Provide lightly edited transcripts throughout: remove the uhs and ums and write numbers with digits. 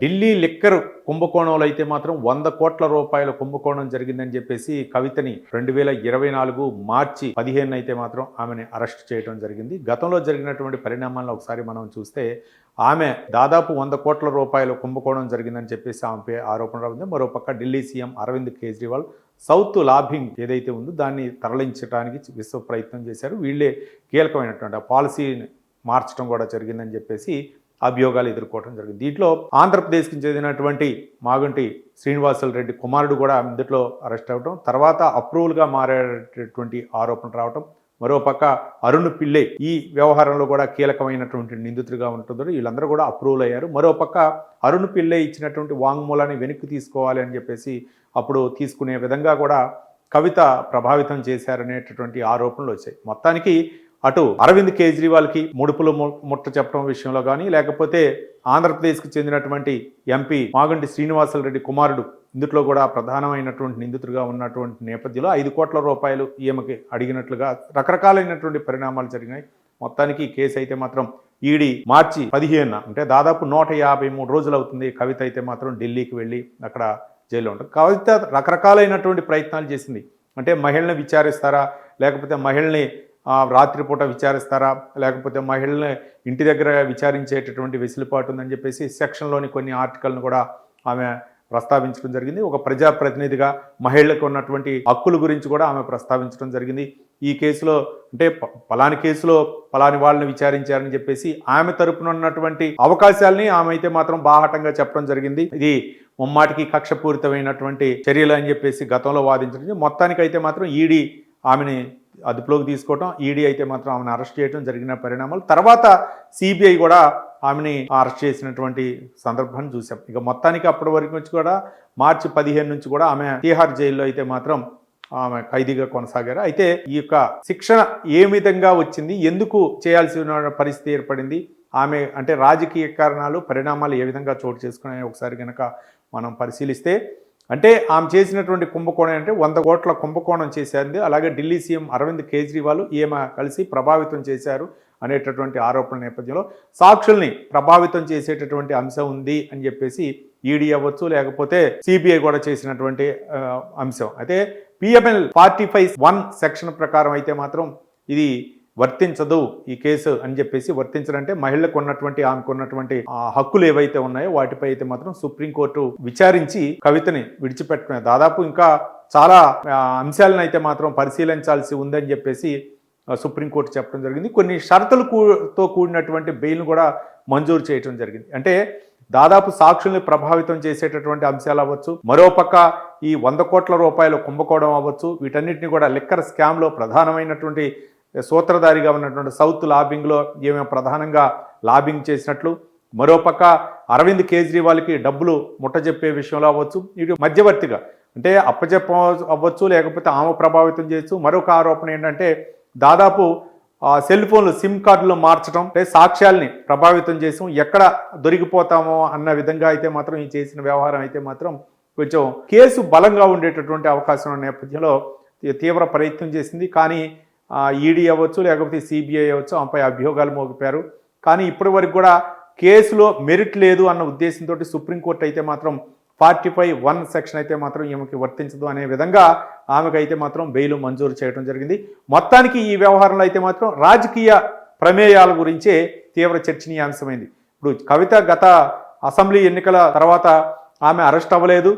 Delhi liquor కుంభకోణంలో అయితే మాత్రం 100 కోట్ల రూపాయల కుంభకోణం జరిగిందని చెప్పేసి కవితని 2024 మార్చి 15 అయితే మాత్రం ఆమెని అరెస్ట్ చేయడం జరిగింది. గతంలో జరిగినటువంటి పరిణామాలను ఒకసారి మనం చూస్తే ఆమె దాదాపు 100 కోట్ల రూపాయల కుంభకోణం జరిగిందని చెప్పేసి ఆమెపై ఆరోపణ రాఉంది. మరోపక్క Delhi CM Arvind Kejriwal south lobbying ఏదైతే ఉందో దాన్ని తరలించడానికి విశ్వ ప్రయత్నం చేశారు. వీళ్ళే కీలకమైనటువంటి ఆ పాలసీని మార్చడం కూడా జరిగిందని చెప్పేసి అభియోగాలు ఎదుర్కోవడం జరిగింది. దీంట్లో ఆంధ్రప్రదేశ్కి చెందినటువంటి మాగంటి శ్రీనివాసులు రెడ్డి కుమారుడు కూడా ఇందులో అరెస్ట్ అవ్వడం, తర్వాత అప్రూవల్గా మారేటటువంటి ఆరోపణలు రావడం, మరోపక్క అరుణ్ పిల్లై ఈ వ్యవహారంలో కూడా కీలకమైనటువంటి నిందితుడిగా ఉంటుందో వీళ్ళందరూ కూడా అప్రూవల్ అయ్యారు. మరోపక్క అరుణ్ పిల్లై ఇచ్చినటువంటి వాంగ్మూలాన్ని వెనక్కి తీసుకోవాలి అని చెప్పేసి అప్పుడు తీసుకునే విధంగా కూడా కవిత ప్రభావితం చేశారనేటటువంటి ఆరోపణలు వచ్చాయి. మొత్తానికి అటు అరవింద్ కేజ్రీవాల్కి ముడుపులు ముట్ట చెప్పడం విషయంలో కానీ, లేకపోతే ఆంధ్రప్రదేశ్కి చెందినటువంటి ఎంపీ మాగంటి శ్రీనివాసులు రెడ్డి కుమారుడు ఇందులో కూడా ప్రధానమైనటువంటి నిందితుడిగా ఉన్నటువంటి నేపథ్యంలో 5 కోట్ల రూపాయలు ఈమెకి అడిగినట్లుగా రకరకాలైనటువంటి పరిణామాలు జరిగినాయి. మొత్తానికి ఈ కేసు అయితే మాత్రం ఈడీ మార్చి 15 అంటే దాదాపు 153 రోజులు అవుతుంది కవిత అయితే మాత్రం ఢిల్లీకి వెళ్ళి అక్కడ జైల్లో ఉంటారు. కవిత రకరకాలైనటువంటి ప్రయత్నాలు చేసింది. అంటే మహిళని విచారిస్తారా, లేకపోతే మహిళని రాత్రిపూట విచారిస్తారా, లేకపోతే మహిళల్ని ఇంటి దగ్గర విచారించేటటువంటి వెసులుబాటు ఉందని చెప్పేసి సెక్షన్లోని కొన్ని ఆర్టికల్ను కూడా ఆమె ప్రస్తావించడం జరిగింది. ఒక ప్రజాప్రతినిధిగా మహిళలకు ఉన్నటువంటి హక్కుల గురించి కూడా ఆమె ప్రస్తావించడం జరిగింది. ఈ కేసులో అంటే పలాని కేసులో పలాని వాళ్ళని విచారించారని చెప్పేసి ఆమె తరపున ఉన్నటువంటి అవకాశాలని ఆమె అయితే మాత్రం బాహాటంగా చెప్పడం జరిగింది. ఇది ముమ్మాటికి కక్షపూరితమైనటువంటి చర్యలు అని చెప్పేసి గతంలో వాదించడం. మొత్తానికి అయితే మాత్రం ఈడీ ఆమెని అదుపులోకి తీసుకోవటం, ఈడీ అయితే మాత్రం ఆమెను అరెస్ట్ చేయడం జరిగిన పరిణామాలు. తర్వాత సిబిఐ కూడా ఆమెని అరెస్ట్ చేసినటువంటి సందర్భాన్ని చూసాం. ఇక మొత్తానికి అప్పటి వరకు నుంచి కూడా మార్చి 15 నుంచి కూడా ఆమె తిహార్ జైల్లో అయితే మాత్రం ఆమె ఖైదీగా కొనసాగారు. అయితే ఈ యొక్క శిక్షణ ఏ విధంగా వచ్చింది, ఎందుకు చేయాల్సిన పరిస్థితి ఏర్పడింది, ఆమె అంటే రాజకీయ కారణాలు పరిణామాలు ఏ విధంగా చోటు చేసుకున్నాయో ఒకసారి కనుక మనం పరిశీలిస్తే, అంటే ఆమె చేసినటువంటి కుంభకోణం అంటే 100 కోట్ల కుంభకోణం చేశారు. అలాగే ఢిల్లీ సీఎం అరవింద్ కేజ్రీవాల్ ఈమె కలిసి ప్రభావితం చేశారు అనేటటువంటి ఆరోపణ నేపథ్యంలో సాక్షుల్ని ప్రభావితం చేసేటటువంటి అంశం ఉంది అని చెప్పేసి ఈడీ అవ్వచ్చు, లేకపోతే సిబిఐ కూడా చేసినటువంటి అంశం. అయితే పిఎంఎల్ 45(1) సెక్షన్ ప్రకారం అయితే మాత్రం ఇది వర్తించదు ఈ కేసు అని చెప్పేసి, వర్తించడంటే మహిళలకు ఉన్నటువంటి ఆమెకు ఉన్నటువంటి హక్కులు ఏవైతే ఉన్నాయో వాటిపై అయితే మాత్రం సుప్రీంకోర్టు విచారించి కవితని విడిచిపెట్టుకునే దాదాపు ఇంకా చాలా అంశాలను అయితే మాత్రం పరిశీలించాల్సి ఉందని చెప్పేసి సుప్రీంకోర్టు చెప్పడం జరిగింది. కొన్ని షరతులతో కూడినటువంటి బెయిల్ను కూడా మంజూరు చేయడం జరిగింది. అంటే దాదాపు సాక్షుల్ని ప్రభావితం చేసేటటువంటి అంశాలు అవ్వచ్చు, మరోపక్క ఈ 100 కోట్ల రూపాయల కుంభకోణం అవ్వచ్చు, వీటన్నిటిని కూడా లిక్కర్ స్కామ్లో ప్రధానమైనటువంటి సూత్రధారిగా ఉన్నటువంటి సౌత్ లాబింగ్లో ఏమేమి ప్రధానంగా లాబింగ్ చేసినట్లు, మరోపక్క అరవింద్ కేజ్రీవాల్కి డబ్బులు ముట్టజెప్పే విషయంలో అవ్వచ్చు, ఇటు మధ్యవర్తిగా అంటే అప్పచెప్ప అవ్వచ్చు, లేకపోతే ఆమె ప్రభావితం చేయొచ్చు. మరొక ఆరోపణ ఏంటంటే దాదాపు సెల్ ఫోన్లు సిమ్ కార్డులు మార్చడం, అంటే సాక్ష్యాల్ని ప్రభావితం చేసాం, ఎక్కడ దొరికిపోతామో అన్న విధంగా అయితే మాత్రం ఈ చేసిన వ్యవహారం అయితే మాత్రం కొంచెం కేసు బలంగా ఉండేటటువంటి అవకాశం ఉన్న నేపథ్యంలో తీవ్ర ప్రయత్నం చేసింది. కానీ ఈడీ అవ్వచ్చు, లేకపోతే సిబిఐ అవ్వచ్చు ఆమెపై అభియోగాలు మోగిపారు. కానీ ఇప్పటి వరకు కూడా కేసులో మెరిట్ లేదు అన్న ఉద్దేశంతో సుప్రీంకోర్టు అయితే మాత్రం 45(1) సెక్షన్ అయితే మాత్రం ఈమెకి వర్తించదు అనే విధంగా ఆమెకైతే మాత్రం బెయిల్ మంజూరు చేయడం జరిగింది. మొత్తానికి ఈ వ్యవహారంలో అయితే మాత్రం రాజకీయ ప్రమేయాల గురించే తీవ్ర చర్చనీయాంశమైంది. ఇప్పుడు కవిత గత అసెంబ్లీ ఎన్నికల తర్వాత ఆమె అరెస్ట్ అవ్వలేదు.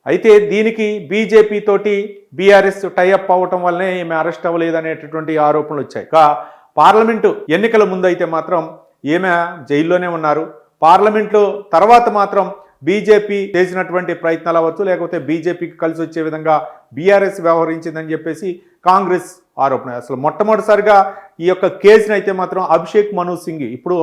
అయితే దీనికి బీజేపీ తోటి బీఆర్ఎస్ టైఅప్ అవ్వటం వల్లనే ఈమె అరెస్ట్ అవ్వలేదు అనేటటువంటి ఆరోపణలు వచ్చాయి. పార్లమెంటు ఎన్నికల ముందు అయితే మాత్రం ఈమె జైల్లోనే ఉన్నారు. పార్లమెంట్లో తర్వాత మాత్రం బీజేపీ చేసినటువంటి ప్రయత్నాలు అవ్వచ్చు, లేకపోతే బీజేపీకి కలిసి వచ్చే విధంగా బీఆర్ఎస్ వ్యవహరించిందని చెప్పేసి కాంగ్రెస్ ఆరోపణ. అసలు మొట్టమొదటిసారిగా ఈ యొక్క కేసును అయితే మాత్రం అభిషేక్ మను సింఘ్ ఇప్పుడు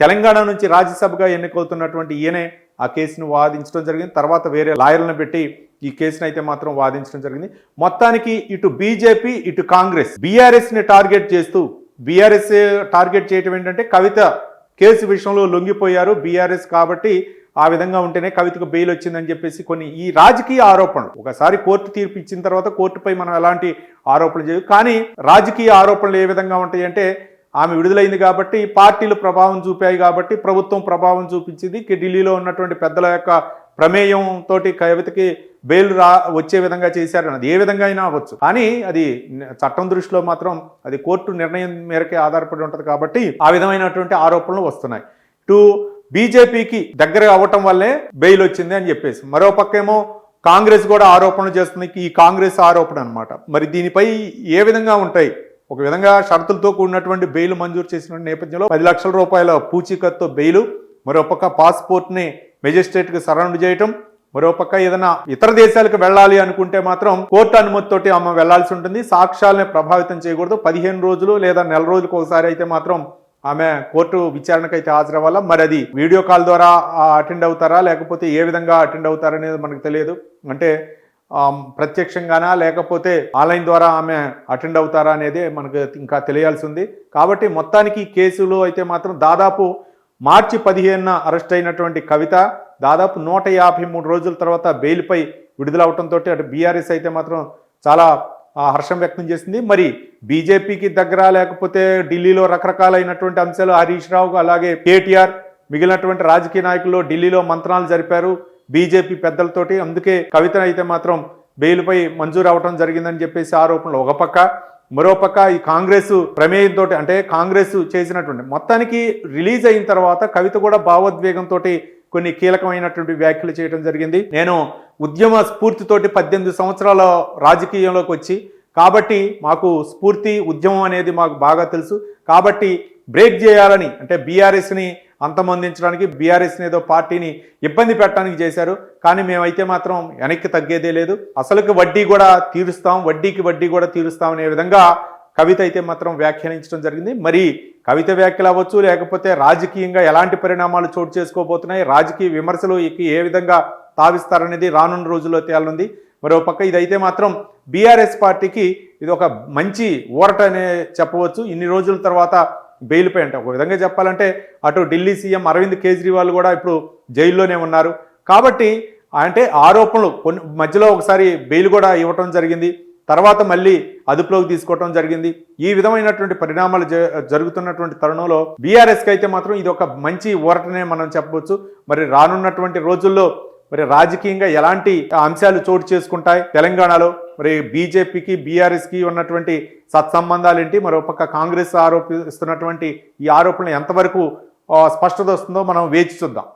తెలంగాణ నుంచి రాజ్యసభగా ఎన్నికవుతున్నటువంటి ఈయనే ఆ కేసును వాదించడం జరిగింది. తర్వాత వేరే లాయర్లను పెట్టి ఈ కేసును అయితే మాత్రం వాదించడం జరిగింది. మొత్తానికి ఇటు బీజేపీ ఇటు కాంగ్రెస్ బీఆర్ఎస్ని టార్గెట్ చేస్తూ, బీఆర్ఎస్ టార్గెట్ చేయటం ఏంటంటే కవిత కేసు విషయంలో లొంగిపోయారు బీఆర్ఎస్ కాబట్టి ఆ విధంగా ఉంటేనే కవితకు బెయిల్ వచ్చిందని చెప్పేసి కొన్ని ఈ రాజకీయ ఆరోపణలు, ఒకసారి కోర్టు తీర్పు ఇచ్చిన తర్వాత కోర్టుపై మనం ఎలాంటి ఆరోపణలు చేయదు, కానీ రాజకీయ ఆరోపణలు ఏ విధంగా ఉంటాయి అంటే ఆమె విడుదలైంది కాబట్టి పార్టీలు ప్రభావం చూపాయి కాబట్టి ప్రభుత్వం ప్రభావం చూపించింది. ఢిల్లీలో ఉన్నటువంటి పెద్దల యొక్క ప్రమేయం తోటి కవితకి బెయిల్ వచ్చే విధంగా చేశారని అది ఏ విధంగా అయినా అవ్వచ్చు. కానీ అది చట్టం దృష్టిలో మాత్రం అది కోర్టు నిర్ణయం మేరకే ఆధారపడి ఉంటుంది కాబట్టి ఆ విధమైనటువంటి ఆరోపణలు వస్తున్నాయి. బీజేపీకి దగ్గర అవ్వటం వల్లే బెయిల్ వచ్చింది అని చెప్పేసి మరో పక్కేమో కాంగ్రెస్ కూడా ఆరోపణలు చేస్తుంది. ఈ కాంగ్రెస్ ఆరోపణ అనమాట. మరి దీనిపై ఏ విధంగా ఉంటాయి? ఒక విధంగా షరతులతో కూడినటువంటి బెయిల్ మంజూరు చేసిన నేపథ్యంలో 10 లక్షల రూపాయల పూచీకత్తుతో బెయిల్, మరోపక్క పాస్పోర్ట్ని మెజిస్ట్రేట్కి సరౌండ్ చేయటం, మరోపక్క ఏదైనా ఇతర దేశాలకు వెళ్ళాలి అనుకుంటే మాత్రం కోర్టు అనుమతితోటి ఆమె వెళ్లాల్సి ఉంటుంది. సాక్ష్యాలని ప్రభావితం చేయకూడదు. 15 రోజులు లేదా నెల రోజులకు ఒకసారి అయితే మాత్రం ఆమె కోర్టు విచారణకు అయితే హాజరవ్వాలా. మరి అది వీడియో కాల్ ద్వారా అటెండ్ అవుతారా లేకపోతే ఏ విధంగా అటెండ్ అవుతారనేది మనకు తెలియదు. అంటే ప్రత్యక్షంగానా లేకపోతే ఆన్లైన్ ద్వారా ఆమె అటెండ్ అవుతారా అనేది మనకు ఇంకా తెలియాల్సి ఉంది. కాబట్టి మొత్తానికి కేసులో అయితే మాత్రం దాదాపు మార్చి 15న అరెస్ట్ అయినటువంటి కవిత దాదాపు 153 రోజుల తర్వాత బెయిల్పై విడుదలవటంతో అటు బీఆర్ఎస్ అయితే మాత్రం చాలా హర్షం వ్యక్తం చేసింది. మరి బీజేపీకి దగ్గర లేకపోతే ఢిల్లీలో రకరకాలైనటువంటి అంశాలు హరీష్ రావు అలాగే కేటీఆర్ మిగిలినటువంటి రాజకీయ నాయకులు ఢిల్లీలో మంత్రాలు జరిపారు బీజేపీ పెద్దలతోటి. అందుకే కవిత అయితే మాత్రం బెయిల్పై మంజూరు అవటం జరిగిందని చెప్పేసి ఆరోపణలు ఒక పక్క, మరోపక్క ఈ కాంగ్రెస్ ప్రమేయంతో అంటే కాంగ్రెస్ చేసినటువంటి మొత్తానికి రిలీజ్ అయిన తర్వాత కవిత కూడా భావోద్వేగంతో కొన్ని కీలకమైనటువంటి వ్యాఖ్యలు చేయడం జరిగింది. నేను ఉద్యమ స్ఫూర్తితోటి 18 సంవత్సరాల రాజకీయంలోకి వచ్చి కాబట్టి మాకు స్ఫూర్తి ఉద్యమం అనేది మాకు బాగా తెలుసు. కాబట్టి బ్రేక్ చేయాలని అంటే బీఆర్ఎస్ని అంతమొందించడానికి బీఆర్ఎస్ని ఏదో పార్టీని ఇబ్బంది పెట్టడానికి చేశారు. కానీ మేమైతే మాత్రం వెనక్కి తగ్గేదే లేదు. అసలుకి వడ్డీ కూడా తీరుస్తాం, వడ్డీకి వడ్డీ కూడా తీరుస్తాం అనే విధంగా కవిత అయితే మాత్రం వ్యాఖ్యానించడం జరిగింది. మరి కవిత వ్యాఖ్యలు అవ్వచ్చు లేకపోతే రాజకీయంగా ఎలాంటి పరిణామాలు చోటు చేసుకోబోతున్నాయి, రాజకీయ విమర్శలు ఏ విధంగా తావిస్తారనేది రానున్న రోజుల్లో తేలనుంది. మరోపక్క ఇదైతే మాత్రం బీఆర్ఎస్ పార్టీకి ఇది ఒక మంచి ఊరట అనే చెప్పవచ్చు. ఇన్ని రోజుల తర్వాత బెయిల్పై అంటే ఒక విధంగా చెప్పాలంటే అటు ఢిల్లీ సీఎం అరవింద్ కేజ్రీవాల్ కూడా ఇప్పుడు జైల్లోనే ఉన్నారు. కాబట్టి అంటే ఆరోపణలు కొన్ని మధ్యలో ఒకసారి బెయిల్ కూడా ఇవ్వటం జరిగింది, తర్వాత మళ్ళీ అదుపులోకి తీసుకోవటం జరిగింది. ఈ విధమైనటువంటి పరిణామాలు జరుగుతున్నటువంటి తరుణంలో బీఆర్ఎస్కి అయితే మాత్రం ఇది ఒక మంచి ఊరటనే మనం చెప్పవచ్చు. మరి రానున్నటువంటి రోజుల్లో మరి రాజకీయంగా ఎలాంటి అంశాలు చోటు చేసుకుంటాయి తెలంగాణలో, మరి బీజేపీకి బీఆర్ఎస్కి ఉన్నటువంటి సత్సంబంధాలు ఏంటి, మరోపక్క కాంగ్రెస్ ఆరోపిస్తున్నటువంటి ఈ ఆరోపణలు ఎంతవరకు స్పష్టత వస్తుందో మనం వేచి చూద్దాం.